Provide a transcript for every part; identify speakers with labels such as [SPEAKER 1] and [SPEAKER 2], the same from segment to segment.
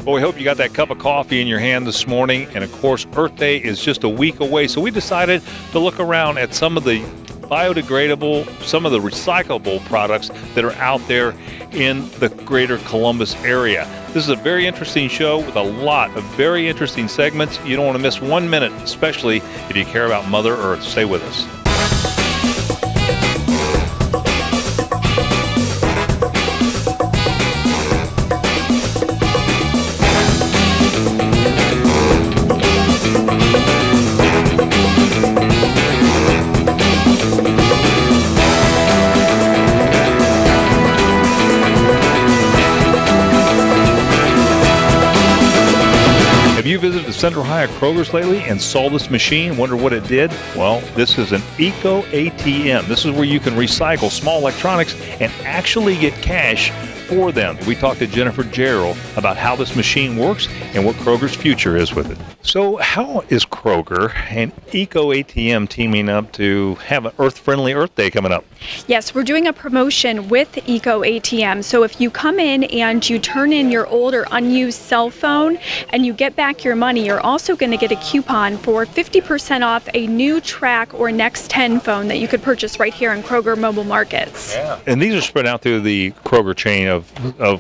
[SPEAKER 1] Well, we hope you got that cup of coffee in your hand this morning. And of course, Earth Day is just a week away. So we decided to look around at some of the biodegradable, some of the recyclable products that are out there in the greater Columbus area. This is a very interesting show with a lot of very interesting segments. You don't want to miss 1 minute, especially if you care about Mother Earth. Stay with us. Have you visited the Central Ohio Kroger's lately and saw this machine? Wonder what it did? Well, this is an Eco ATM. This is where you can recycle small electronics and actually get cash for them. We talked to Jennifer Gerald about how this machine works and what Kroger's future is with it. So how is Kroger and Eco ATM teaming up to have an Earth-friendly Earth Day coming up?
[SPEAKER 2] Yes, we're doing a promotion with Eco ATM. So if you come in and you turn in your old or unused cell phone and you get back your money, you're also going to get a coupon for 50% off a new Track or Next 10 phone that you could purchase right here in Kroger Mobile Markets.
[SPEAKER 1] Yeah. And these are spread out through the Kroger chain of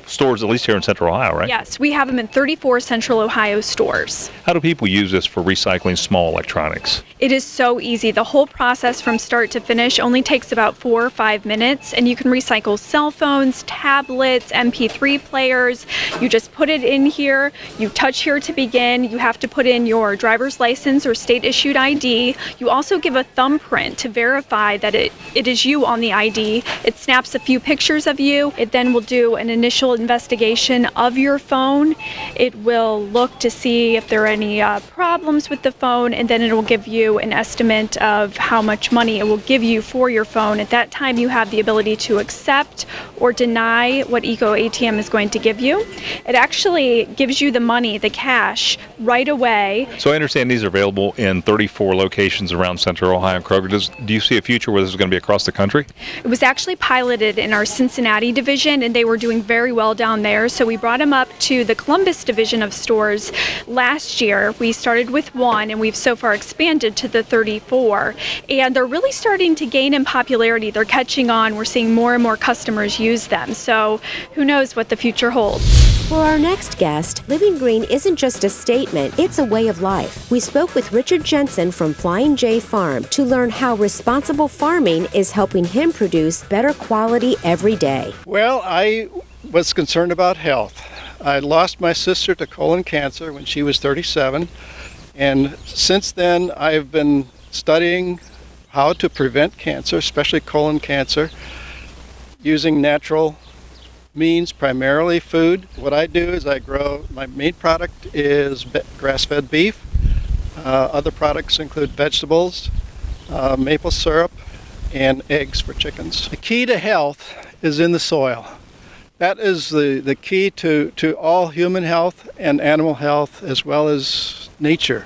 [SPEAKER 1] stores, at least here in Central Ohio, right?
[SPEAKER 2] Yes, we have them in 34 Central Ohio stores.
[SPEAKER 1] How do people use this for recycling small electronics?
[SPEAKER 2] It is so easy. The whole process from start to finish only takes about 4 or 5 minutes, and you can recycle cell phones, tablets, MP3 players. You just put it in here, you touch here to begin, you have to put in your driver's license or state-issued ID. You also give a thumbprint to verify that it is you on the ID. It snaps a few pictures of you. It then will do an initial investigation of your phone. It will look to see if there are any problems with the phone, and then it will give you an estimate of how much money it will give you for your phone. At that time, you have the ability to accept or deny what Eco ATM is going to give you. It actually gives you the money, the cash, right away.
[SPEAKER 1] So I understand these are available in 34 locations around Central Ohio and Kroger. Do you see a future where this is going to be across the country?
[SPEAKER 2] It was actually piloted in our Cincinnati division, and they were doing very well down there. So we brought them up to the Columbus division of stores last year. We started with 1, and we've so far expanded to the 34. And they're really starting to gain in popularity. They're catching on. We're seeing more and more customers use them. So who knows what the future holds.
[SPEAKER 3] For our next guest, living green isn't just a statement, it's a way of life. We spoke with Richard Jensen from Flying J Farm to learn how responsible farming is helping him produce better quality every day.
[SPEAKER 4] Well, I was concerned about health. I lost my sister to colon cancer when she was 37, and since then I've been studying how to prevent cancer, especially colon cancer, using natural means, primarily food. What I do is I grow, my main product is grass-fed beef. Other products include vegetables, maple syrup, and eggs for chickens. The key to health is in the soil. That is the key to all human health and animal health as well as nature.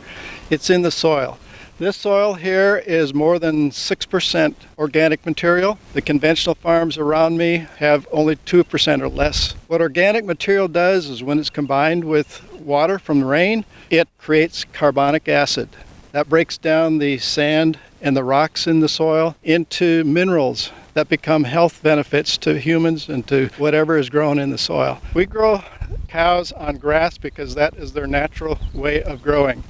[SPEAKER 4] It's in the soil. This soil here is more than 6% organic material. The conventional farms around me have only 2% or less. What organic material does is when it's combined with water from the rain, it creates carbonic acid. That breaks down the sand and the rocks in the soil into minerals that become health benefits to humans and to whatever is grown in the soil. We grow cows on grass because that is their natural way of growing.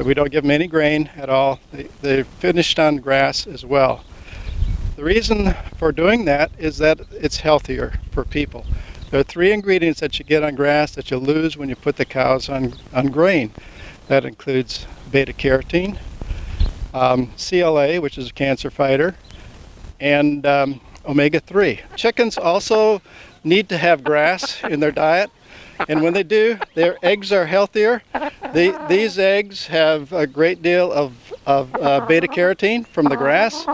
[SPEAKER 4] We don't give them any grain at all. They're finished on grass as well. The reason for doing that is that it's healthier for people. There are 3 ingredients that you get on grass that you lose when you put the cows on grain. That includes beta-carotene, CLA, which is a cancer fighter, and omega-3. Chickens also need to have grass in their diet. And when they do, their eggs are healthier. These eggs have a great deal of beta-carotene from the grass.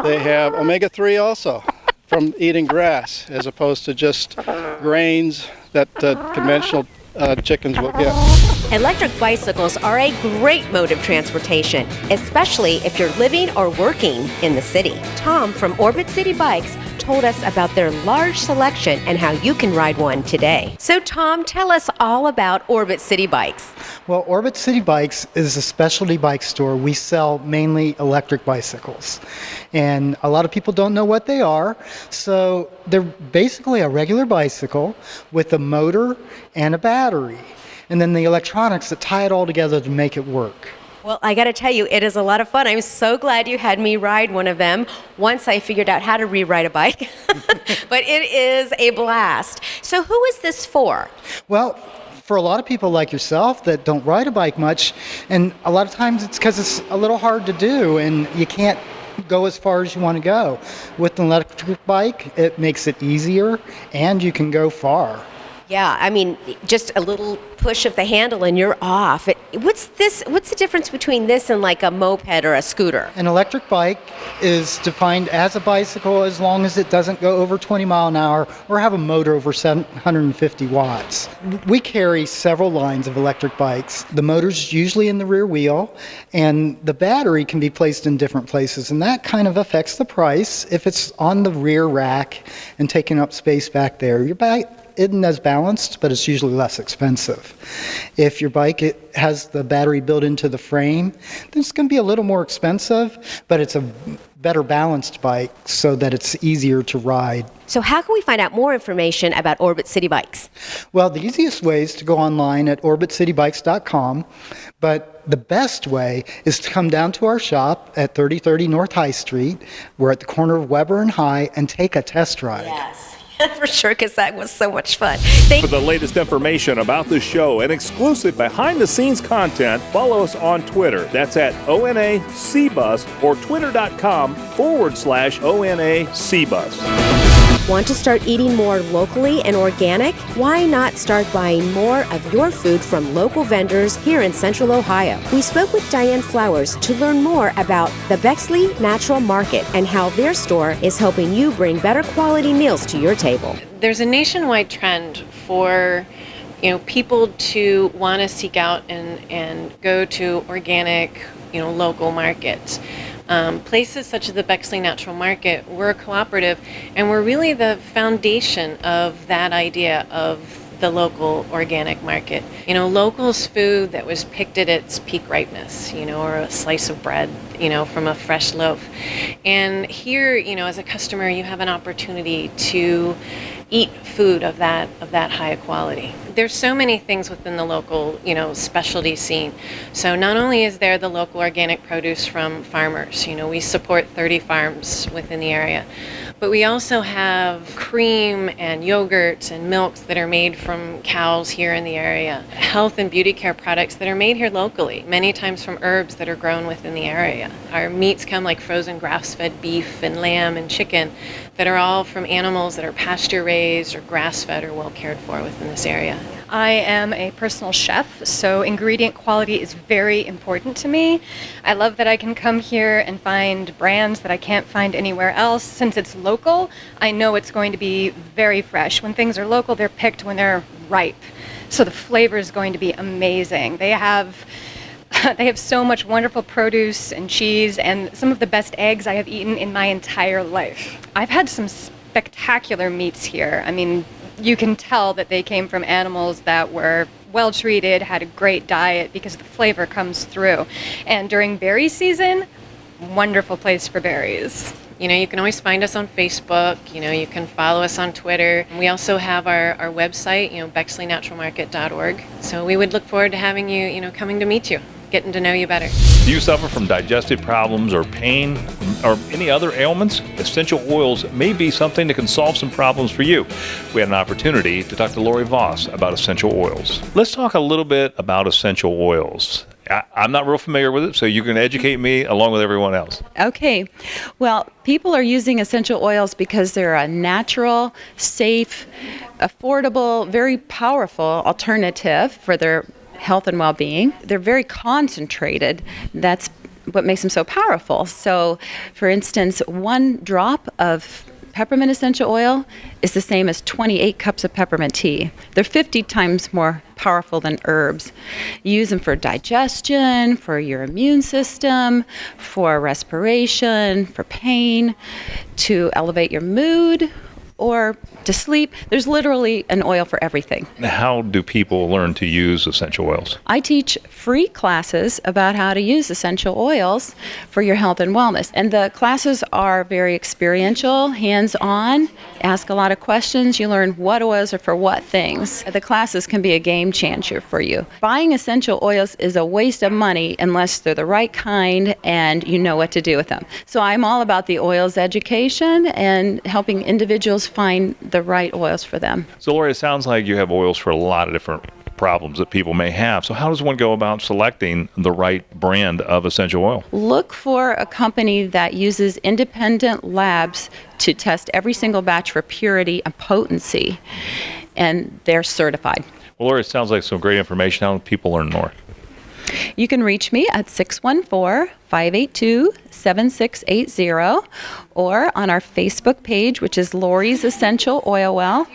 [SPEAKER 4] They have omega-3 also from eating grass, as opposed to just grains that conventional chickens will get.
[SPEAKER 3] Electric bicycles are a great mode of transportation, especially if you're living or working in the city. Tom from Orbit City Bikes told us about their large selection and how you can ride one today. So Tom, tell us all about Orbit City Bikes.
[SPEAKER 5] Well, Orbit City Bikes is a specialty bike store. We sell mainly electric bicycles. And a lot of people don't know what they are. So they're basically a regular bicycle with a motor and a battery. And then the electronics that tie it all together to make it work.
[SPEAKER 3] Well, I got to tell you, it is a lot of fun. I'm so glad you had me ride one of them once I figured out how to rewrite a bike. But it is a blast. So who is this for?
[SPEAKER 5] Well, for a lot of people like yourself that don't ride a bike much, and a lot of times it's because it's a little hard to do and you can't go as far as you want to go. With an electric bike, it makes it easier and you can go far.
[SPEAKER 3] Yeah, I mean, just a little push of the handle and you're off. What's the difference between this and like a moped or a scooter?
[SPEAKER 5] An electric bike is defined as a bicycle as long as it doesn't go over 20 miles an hour or have a motor over 750 watts. We carry several lines of electric bikes. The motor's usually in the rear wheel and the battery can be placed in different places, and that kind of affects the price. If it's on the rear rack and taking up space back there, your bike isn't as balanced, but it's usually less expensive. If your bike has the battery built into the frame, then it's going to be a little more expensive, but it's a better balanced bike so that it's easier to ride.
[SPEAKER 3] So how can we find out more information about Orbit City Bikes?
[SPEAKER 5] Well, the easiest way is to go online at orbitcitybikes.com, but the best way is to come down to our shop at 3030 North High Street. We're at the corner of Weber and High, and take a test ride.
[SPEAKER 3] Yes. For sure, because that was so much fun.
[SPEAKER 6] For the latest information about the show and exclusive behind-the-scenes content, follow us on Twitter. That's at ONACBus or twitter.com/ONACBus.
[SPEAKER 3] Want to start eating more locally and organic? Why not start buying more of your food from local vendors here in Central Ohio? We spoke with Diane Flowers to learn more about the Bexley Natural Market and how their store is helping you bring better quality meals to your table.
[SPEAKER 7] There's a nationwide trend for people to want to seek out and go to organic, local markets. Places such as the Bexley Natural Market, we're a cooperative, and we're really the foundation of that idea of the local organic market. Local's food that was picked at its peak ripeness, or a slice of bread, from a fresh loaf. And here, as a customer, you have an opportunity to eat food of that high quality. There's so many things within the local, specialty scene. So not only is there the local organic produce from farmers, we support 30 farms within the area, but we also have cream and yogurts and milks that are made from cows here in the area. Health and beauty care products that are made here locally, many times from herbs that are grown within the area. Our meats come like frozen grass-fed beef and lamb and chicken that are all from animals that are pasture-raised or grass-fed or well cared for within this area.
[SPEAKER 2] I am a personal chef, so ingredient quality is very important to me. I love that I can come here and find brands that I can't find anywhere else. Since it's local, I know it's going to be very fresh. When things are local, they're picked when they're ripe. So the flavor is going to be amazing. They have so much wonderful produce and cheese and some of the best eggs I have eaten in my entire life. I've had some spectacular meats here. I mean, you can tell that they came from animals that were well treated, had a great diet, because the flavor comes through. And during berry season, wonderful place for berries.
[SPEAKER 7] You can always find us on Facebook. You can follow us on Twitter. We also have our website, BexleyNaturalMarket.org. So we would look forward to having you, coming to meet you, getting to know you better.
[SPEAKER 1] Do you suffer from digestive problems or pain or any other ailments? Essential oils may be something that can solve some problems for you. We had an opportunity to talk to Lori Voss about essential oils. Let's talk a little bit about essential oils. I'm not real familiar with it, so you can educate me along with everyone else.
[SPEAKER 8] Okay. Well, people are using essential oils because they're a natural, safe, affordable, very powerful alternative for their health and well-being. They're very concentrated. That's what makes them so powerful. So, for instance, one drop of Peppermint essential oil is the same as 28 cups of peppermint tea. They're 50 times more powerful than herbs. You use them for digestion, for your immune system, for respiration, for pain, to elevate your mood, or to sleep. There's literally an oil for everything.
[SPEAKER 1] How do people learn to use essential oils?
[SPEAKER 8] I teach free classes about how to use essential oils for your health and wellness. And the classes are very experiential, hands-on, ask a lot of questions. You learn what oils are for what things. The classes can be a game changer for you. Buying essential oils is a waste of money unless they're the right kind and you know what to do with them. So I'm all about the oils education and helping individuals find the right oils for them.
[SPEAKER 1] So, Lori, it sounds like you have oils for a lot of different problems that people may have. So how does one go about selecting the right brand of essential oil?
[SPEAKER 8] Look for a company that uses independent labs to test every single batch for purity and potency, and they're certified.
[SPEAKER 1] Well, Lori, it sounds like some great information. How do people learn more?
[SPEAKER 8] You can reach me at 614-582-7680 or on our Facebook page, which is Lori's Essential Oil Well,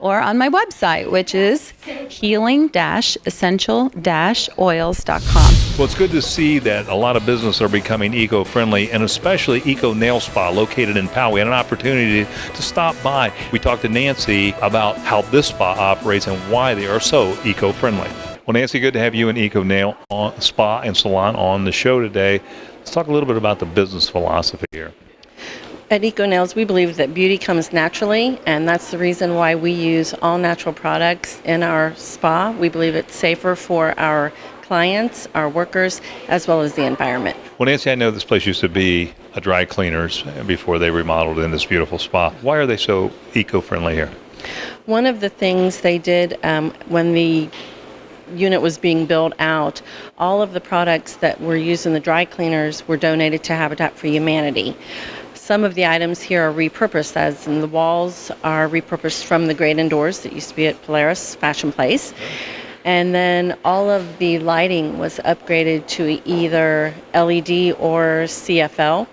[SPEAKER 8] or on my website, which is healing-essential-oils.com.
[SPEAKER 1] Well, it's good to see that a lot of businesses are becoming eco-friendly, and especially Eco Nail Spa located in Powell. We had an opportunity to stop by. We talked to Nancy about how this spa operates and why they are so eco-friendly. Well, Nancy, good to have you and Eco Nail Spa and Salon on the show today. Let's talk a little bit about the business philosophy here.
[SPEAKER 9] At Eco Nails, we believe that beauty comes naturally, and that's the reason why we use all natural products in our spa. We believe it's safer for our clients, our workers, as well as the environment.
[SPEAKER 1] Well, Nancy, I know this place used to be a dry cleaners before they remodeled in this beautiful spa. Why are they so eco-friendly here?
[SPEAKER 9] One of the things they did when the unit was being built out, all of the products that were used in the dry cleaners were donated to Habitat for Humanity. Some of the items here are repurposed, as in the walls are repurposed from the Great Indoors that used to be at Polaris Fashion Place. And then all of the lighting was upgraded to either LED or CFL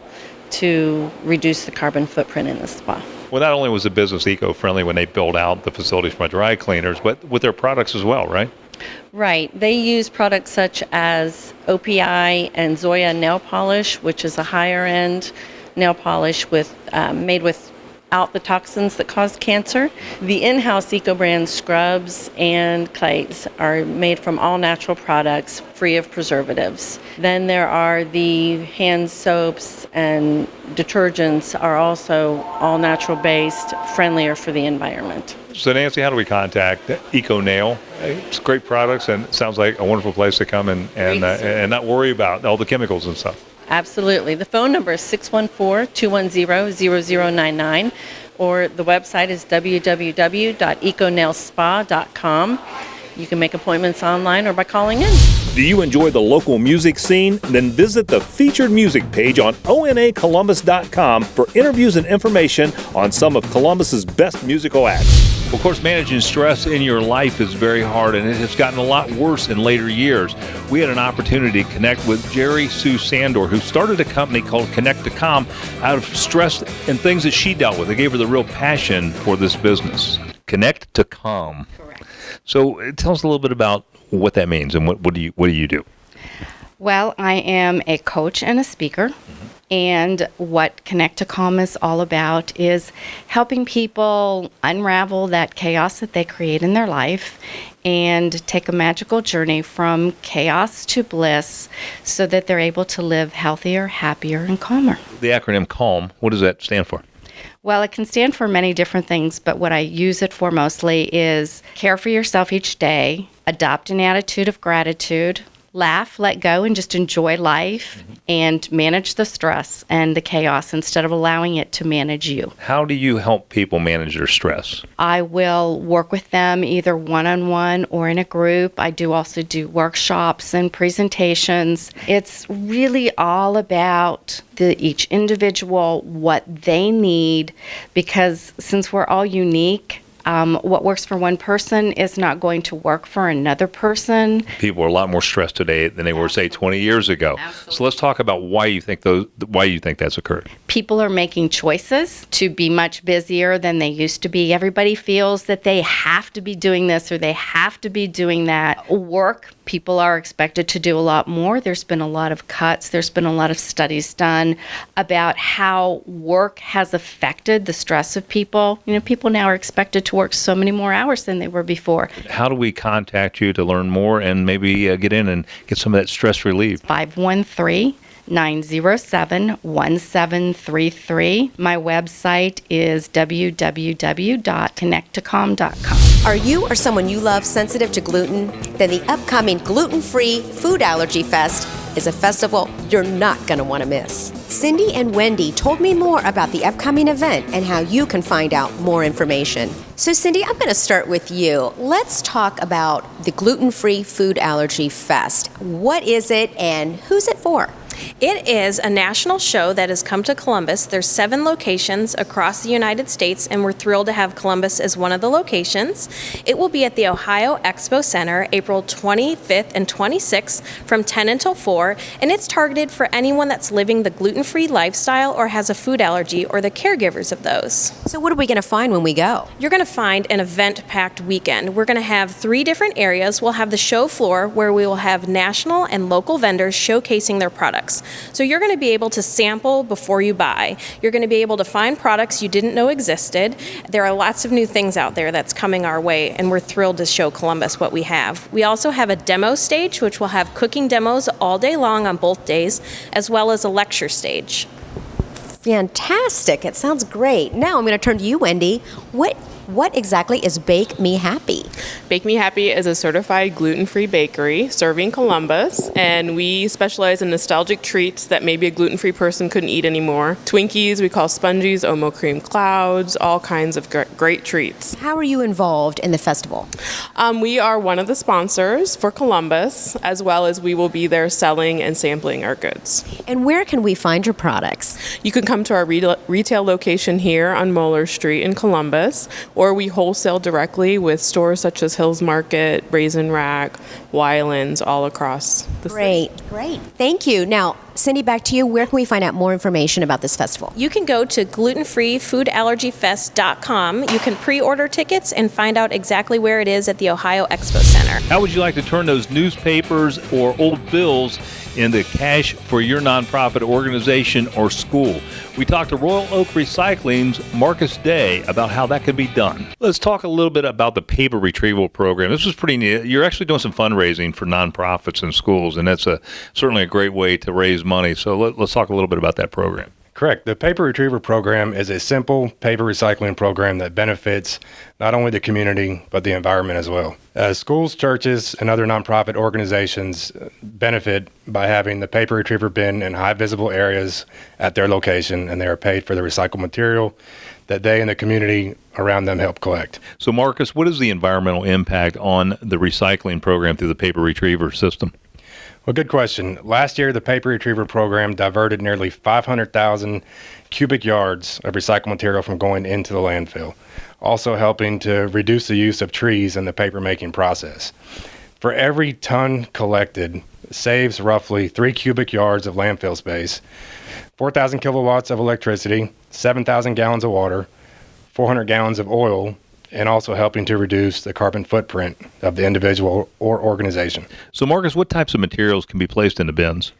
[SPEAKER 9] to reduce the carbon footprint in the spa.
[SPEAKER 1] Well, not only was the business eco-friendly when they built out the facilities for dry cleaners, but with their products as well, right?
[SPEAKER 9] Right. They use products such as OPI and Zoya nail polish, which is a higher end nail polish made without the toxins that cause cancer. The in-house eco-brand scrubs and clays are made from all natural products, free of preservatives. Then there are the hand soaps and detergents are also all natural based, friendlier for the environment.
[SPEAKER 1] So Nancy, how do we contact Eco Nail? It's great products, and it sounds like a wonderful place to come and not worry about all the chemicals and stuff.
[SPEAKER 9] Absolutely. The phone number is 614-210-0099, or the website is www.econailspa.com. You can make appointments online or by calling in.
[SPEAKER 6] Do you enjoy the local music scene? Then visit the featured music page on onacolumbus.com for interviews and information on some of Columbus's best musical acts.
[SPEAKER 1] Of course, managing stress in your life is very hard, and it has gotten a lot worse in later years. We had an opportunity to connect with Jerry Sue Sandor, who started a company called Connect to Calm out of stress and things that she dealt with. It gave her the real passion for this business. Connect to Calm.
[SPEAKER 10] Correct.
[SPEAKER 1] So tell us a little bit about what that means and what do you do?
[SPEAKER 10] Well, I am a coach and a speaker, and what Connect to Calm is all about is helping people unravel that chaos that they create in their life and take a magical journey from chaos to bliss so that they're able to live healthier, happier, and calmer.
[SPEAKER 1] The acronym CALM, what does that stand for?
[SPEAKER 10] Well, it can stand for many different things, but what I use it for mostly is care for yourself each day, adopt an attitude of gratitude, laugh, let go, and just enjoy life, and manage the stress and the chaos instead of allowing it to manage you.
[SPEAKER 1] How do you help people manage their stress?
[SPEAKER 10] I will work with them either one-on-one or in a group. I do also do workshops and presentations. It's really all about each individual, what they need, because since we're all unique, what works for one person is not going to work for another person.
[SPEAKER 1] People are a lot more stressed today than they were, say, 20 years ago.
[SPEAKER 10] Absolutely.
[SPEAKER 1] So let's talk about why you think that's occurred.
[SPEAKER 10] People are making choices to be much busier than they used to be. Everybody feels that they have to be doing this or they have to be doing that. Work, people are expected to do a lot more. There's been a lot of cuts. There's been a lot of studies done about how work has affected the stress of people. People now are expected to work so many more hours than they were before.
[SPEAKER 1] How do we contact you to learn more and maybe get in and get some of that stress relief?
[SPEAKER 10] 513-907-1733. My website is www.connectacom.com.
[SPEAKER 3] Are you or someone you love sensitive to gluten? Then the upcoming Gluten-Free Food Allergy Fest is a festival you're not going to want to miss. Cindy and Wendy told me more about the upcoming event and how you can find out more information. So Cindy, I'm going to start with you. Let's talk about the Gluten-Free Food Allergy Fest. What is it and who's it for?
[SPEAKER 11] It is a national show that has come to Columbus. There's 7 locations across the United States, and we're thrilled to have Columbus as one of the locations. It will be at the Ohio Expo Center, April 25th and 26th from 10 until 4, and it's targeted for anyone that's living the gluten-free lifestyle or has a food allergy or the caregivers of those.
[SPEAKER 3] So what are we going to find when we go?
[SPEAKER 11] You're going to find an event-packed weekend. We're going to have 3 different areas. We'll have the show floor where we will have national and local vendors showcasing their products. So you're going to be able to sample before you buy. You're going to be able to find products you didn't know existed. There are lots of new things out there that's coming our way, and we're thrilled to show Columbus what we have. We also have a demo stage, which will have cooking demos all day long on both days, as well as a lecture stage.
[SPEAKER 3] Fantastic. It sounds great. Now I'm going to turn to you, Wendy. What exactly is Bake Me Happy?
[SPEAKER 12] Bake Me Happy is a certified gluten-free bakery serving Columbus, and we specialize in nostalgic treats that maybe a gluten-free person couldn't eat anymore. Twinkies, we call spongies, Omo cream clouds, all kinds of great treats.
[SPEAKER 3] How are you involved in the festival?
[SPEAKER 12] We are one of the sponsors for Columbus, as well as we will be there selling and sampling our goods.
[SPEAKER 3] And where can we find your products?
[SPEAKER 12] You can come to our retail location here on Moeller Street in Columbus, or we wholesale directly with stores such as Hills Market, Raisin Rack, Wylands, all across the city.
[SPEAKER 3] Great. Thank you. Now, Cindy, back to you. Where can we find out more information about this festival?
[SPEAKER 11] You can go to glutenfreefoodallergyfest.com. You can pre-order tickets and find out exactly where it is at the Ohio Expo Center.
[SPEAKER 1] How would you like to turn those newspapers or old bills into cash for your nonprofit organization or school? We talked to Royal Oak Recycling's Marcus Day about how that could be done. Let's talk a little bit about the paper retrieval program. This was pretty neat. You're actually doing some fundraising for nonprofits and schools, and that's certainly a great way to raise money. So let's talk a little bit about that program.
[SPEAKER 13] Correct. The Paper Retriever Program is a simple paper recycling program that benefits not only the community, but the environment as well. Schools, churches, and other nonprofit organizations benefit by having the paper retriever bin in high visible areas at their location, and they are paid for the recycled material that they and the community around them help collect.
[SPEAKER 1] So, Marcus, what is the environmental impact on the recycling program through the paper retriever system?
[SPEAKER 13] Well, good question. Last year, the Paper Retriever Program diverted nearly 500,000 cubic yards of recycled material from going into the landfill, also helping to reduce the use of trees in the paper-making process. For every ton collected, it saves roughly 3 cubic yards of landfill space, 4,000 kilowatts of electricity, 7,000 gallons of water, 400 gallons of oil, and also helping to reduce the carbon footprint of the individual or organization.
[SPEAKER 1] So, Marcus, what types of materials can be placed in the bins?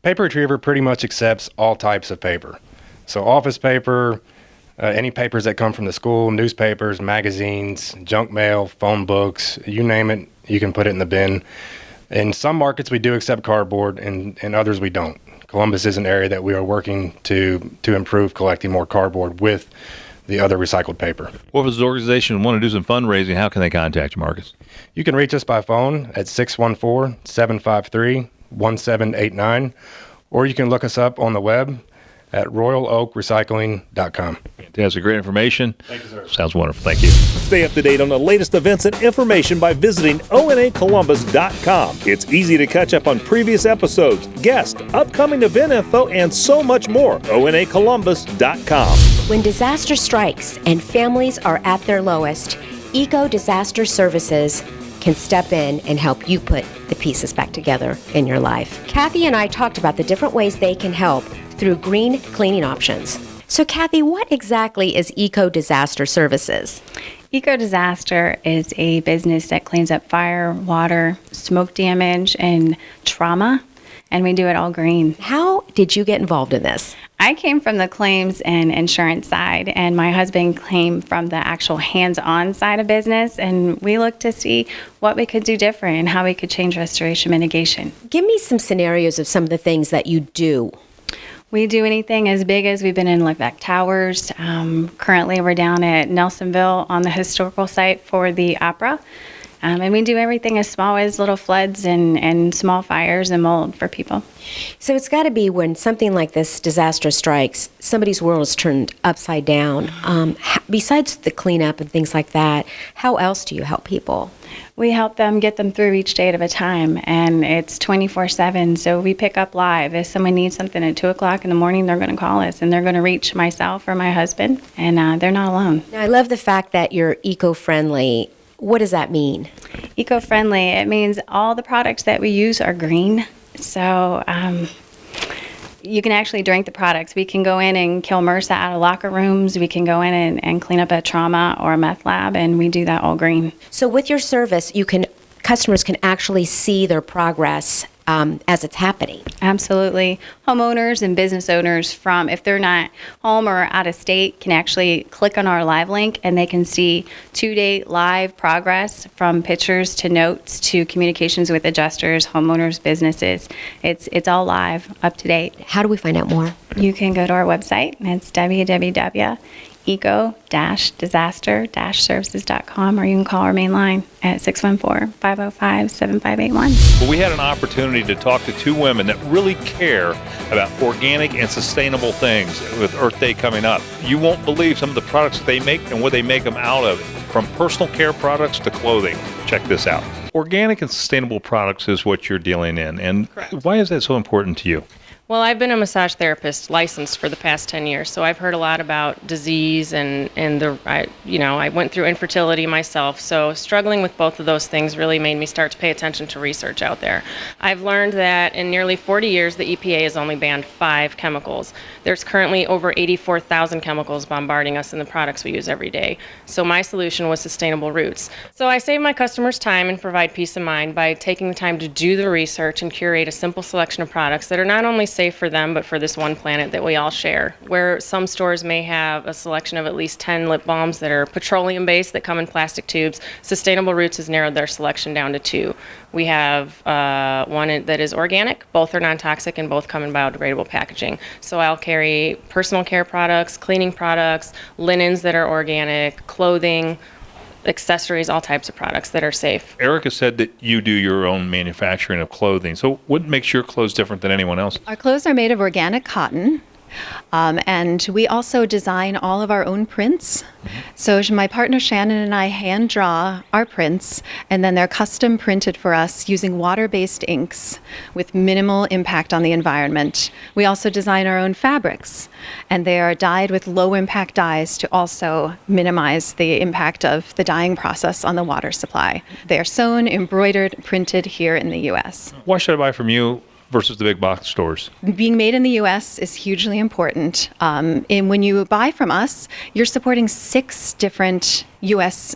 [SPEAKER 13] Paper Retriever pretty much accepts all types of paper. So office paper, any papers that come from the school, newspapers, magazines, junk mail, phone books, you name it, you can put it in the bin. In some markets, we do accept cardboard, and others we don't. Columbus is an area that we are working to improve collecting more cardboard with the other recycled paper.
[SPEAKER 1] Well, if this organization want to do some fundraising, how can they contact you, Marcus?
[SPEAKER 13] You can reach us by phone at 614-753-1789, or you can look us up on the web at royaloakrecycling.com.
[SPEAKER 1] Fantastic. Great information.
[SPEAKER 13] Thank you, sir.
[SPEAKER 1] Sounds wonderful. Thank you.
[SPEAKER 6] Stay up to date on the latest events and information by visiting onacolumbus.com. It's easy to catch up on previous episodes, guests, upcoming event info, and so much more. onacolumbus.com.
[SPEAKER 3] When disaster strikes and families are at their lowest, Eco Disaster Services can step in and help you put the pieces back together in your life. Kathy and I talked about the different ways they can help through green cleaning options. So, Kathy, what exactly is Eco Disaster Services?
[SPEAKER 14] Eco Disaster is a business that cleans up fire, water, smoke damage, and trauma, and we do it all green.
[SPEAKER 3] How did you get involved in this?
[SPEAKER 14] I came from the claims and insurance side, and my husband came from the actual hands-on side of business, and we looked to see what we could do different and how we could change restoration mitigation.
[SPEAKER 3] Give me some scenarios of some of the things that you do.
[SPEAKER 14] We do anything as big as we've been in Lickback Towers. Currently, we're down at Nelsonville on the historical site for the opera. And we do everything as small as little floods and small fires and mold for people.
[SPEAKER 3] So it's got to be when something like this disaster strikes, somebody's world is turned upside down. Besides the cleanup and things like that, how else do you help people?
[SPEAKER 14] We help them get them through each day at a time, and it's 24/7, so we pick up live. If someone needs something at 2 o'clock in the morning, they're going to call us, and they're going to reach myself or my husband, and they're not alone.
[SPEAKER 3] Now, I love the fact that you're eco-friendly. What does that mean?
[SPEAKER 14] Eco-friendly, it means all the products that we use are green, so you can actually drink the products. We can go in and kill MRSA out of locker rooms. We can go in and clean up a trauma or a meth lab, and we do that all green.
[SPEAKER 3] So with your service, customers can actually see their progress as it's happening.
[SPEAKER 14] Absolutely. Homeowners and business owners if they're not home or out of state, can actually click on our live link and they can see 2-day live progress from pictures to notes to communications with adjusters, homeowners, businesses. It's all live, up to date.
[SPEAKER 3] How do we find out more?
[SPEAKER 14] You can go to our website. It's www.eco-disaster-services.com, or you can call our main line at 614-505-7581.
[SPEAKER 1] Well, we had an opportunity to talk to two women that really care about organic and sustainable things with Earth Day coming up. You won't believe some of the products that they make and what they make them out of, from personal care products to clothing. Check this out. Organic and sustainable products is what you're dealing in. And
[SPEAKER 7] Correct.
[SPEAKER 1] Why is that so important to you?
[SPEAKER 7] Well, I've been a massage therapist licensed for the past 10 years, so I've heard a lot about disease I went through infertility myself, so struggling with both of those things really made me start to pay attention to research out there. I've learned that in nearly 40 years, the EPA has only banned 5 chemicals. There's currently over 84,000 chemicals bombarding us in the products we use every day. So my solution was Sustainable Roots. So I save my customers time and provide peace of mind by taking the time to do the research and curate a simple selection of products that are not only safe for them, but for this one planet that we all share. Where some stores may have a selection of at least 10 lip balms that are petroleum-based that come in plastic tubes, Sustainable Roots has narrowed their selection down to 2. We have one that is organic, both are non-toxic, and both come in biodegradable packaging. So I'll carry personal care products, cleaning products, linens that are organic, clothing, accessories, all types of products that are safe.
[SPEAKER 1] Erica said that you do your own manufacturing of clothing. So what makes your clothes different than anyone else?
[SPEAKER 15] Our clothes are made of organic cotton. And we also design all of our own prints. So my partner Shannon and I hand draw our prints, and then they're custom printed for us using water-based inks with minimal impact on the environment. We also design our own fabrics, and they are dyed with low-impact dyes to also minimize the impact of the dyeing process on the water supply. They are sewn, embroidered, printed here in the U.S.
[SPEAKER 1] Why should I buy from you versus the big box stores?
[SPEAKER 15] Being made in the U.S. is hugely important. And when you buy from us, you're supporting 6 different U.S.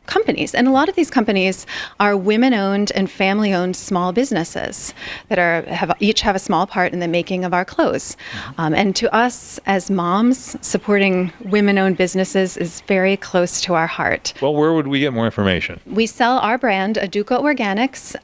[SPEAKER 15] companies. And a lot of these companies are women-owned and family-owned small businesses that each have a small part in the making of our clothes. And to us, as moms, supporting women-owned businesses is very close to our heart.
[SPEAKER 1] Well, where would we get more information?
[SPEAKER 15] We sell our brand, Aduco Organics,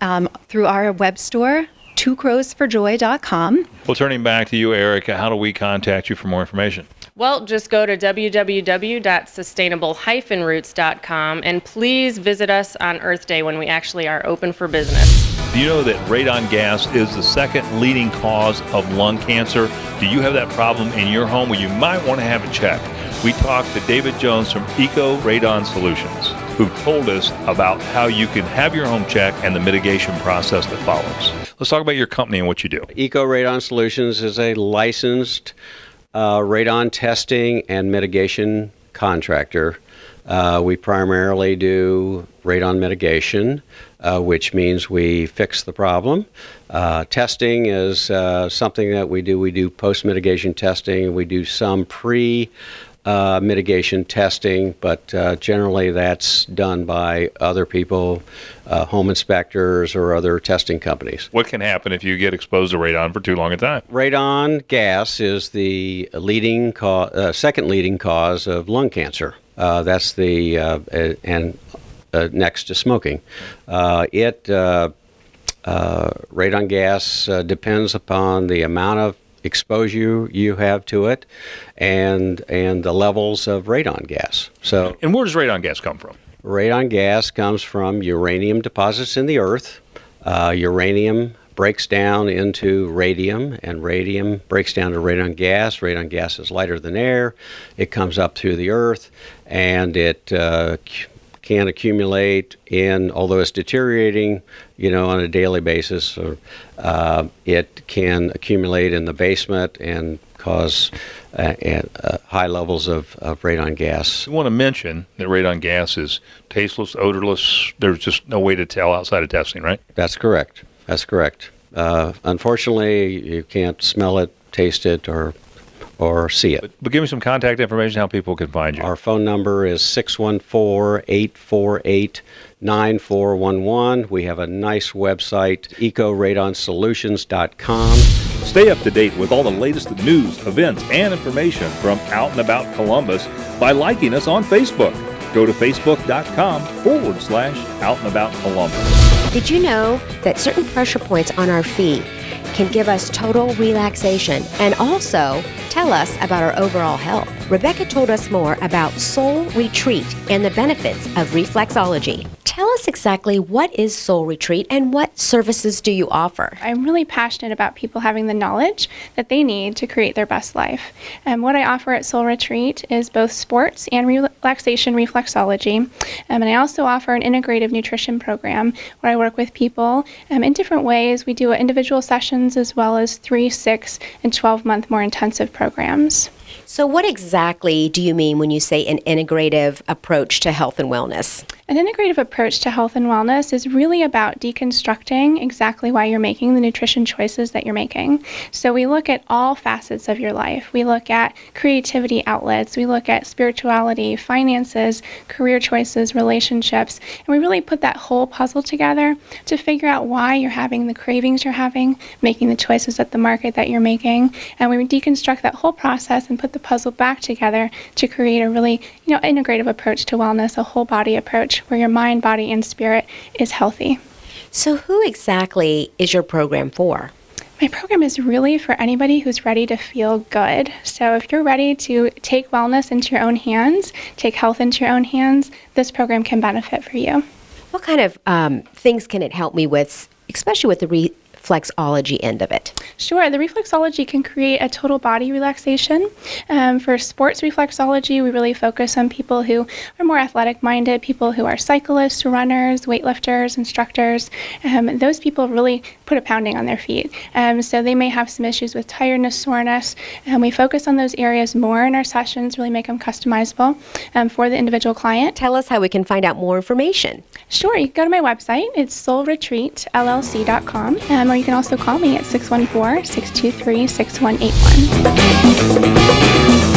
[SPEAKER 15] through our web store, twocrowsforjoy.com.
[SPEAKER 1] Well, turning back to you, Erica, how do we contact you for more information?
[SPEAKER 7] Well, just go to www.sustainable-roots.com and please visit us on Earth Day when we actually are open for business.
[SPEAKER 1] Do you know that radon gas is the second leading cause of lung cancer? Do you have that problem in your home? Well, you might want to have it checked. We talked to David Jones from Eco Radon Solutions, who told us about how you can have your home checked and the mitigation process that follows. Let's talk about your company and what you do.
[SPEAKER 16] Eco Radon Solutions is a licensed radon testing and mitigation contractor. We primarily do radon mitigation, which means we fix the problem. Testing is something that we do. We do post-mitigation testing. We do some mitigation testing, but generally that's done by other people, home inspectors or other testing companies.
[SPEAKER 1] What can happen if you get exposed to radon for too long a time?
[SPEAKER 16] Radon gas is the second leading cause of lung cancer. That's next to smoking. Radon gas depends upon the amount of exposure you have to it and the levels of radon gas.
[SPEAKER 1] And where does radon gas come from?
[SPEAKER 16] Radon gas comes from uranium deposits in the earth. Uranium breaks down into radium, and radium breaks down to radon gas. Radon gas is lighter than air. It comes up through the earth, and it can accumulate although it's deteriorating, on a daily basis, it can accumulate in the basement and cause high levels of radon gas.
[SPEAKER 1] I want to mention that radon gas is tasteless, odorless. There's just no way to tell outside of testing, right?
[SPEAKER 16] That's correct. Unfortunately, you can't smell it, taste it, or see it.
[SPEAKER 1] But give me some contact information, how people can find you.
[SPEAKER 16] Our phone number is 614-848-9411. We have a nice website, ecoradonsolutions.com.
[SPEAKER 6] Stay up to date with all the latest news, events, and information from Out and About Columbus by liking us on Facebook. Go to facebook.com/Out and About Columbus.
[SPEAKER 3] Did you know that certain pressure points on our feet can give us total relaxation and also tell us about our overall health? Rebecca told us more about Soul Retreat and the benefits of reflexology. Tell us exactly what is Soul Retreat and what services do you offer?
[SPEAKER 17] I'm really passionate about people having the knowledge that they need to create their best life. And what I offer at Soul Retreat is both sports and relaxation reflexology. And I also offer an integrative nutrition program where I work with people in different ways. We do individual sessions as well as 3, 6, and 12-month more intensive programs.
[SPEAKER 3] So what exactly do you mean when you say an integrative approach to health and wellness?
[SPEAKER 17] An integrative approach to health and wellness is really about deconstructing exactly why you're making the nutrition choices that you're making. So we look at all facets of your life. We look at creativity outlets. We look at spirituality, finances, career choices, relationships. And we really put that whole puzzle together to figure out why you're having the cravings you're having, making the choices at the market that you're making. And we deconstruct that whole process and put the puzzle back together to create a really, integrative approach to wellness, a whole body approach where your mind, body, and spirit is healthy.
[SPEAKER 3] So who exactly is your program for?
[SPEAKER 17] My program is really for anybody who's ready to feel good. So if you're ready to take wellness into your own hands, take health into your own hands, this program can benefit for you.
[SPEAKER 3] What kind of things can it help me with, especially with the reflexology end of it?
[SPEAKER 17] Sure. The reflexology can create a total body relaxation. For sports reflexology, we really focus on people who are more athletic-minded, people who are cyclists, runners, weightlifters, instructors. Those people really put a pounding on their feet. So they may have some issues with tiredness, soreness, and we focus on those areas more in our sessions, really make them customizable for the individual client.
[SPEAKER 3] Tell us how we can find out more information.
[SPEAKER 17] Sure. You can go to my website. It's soulretreatllc.com. Or you can also call me at 614-623-6181.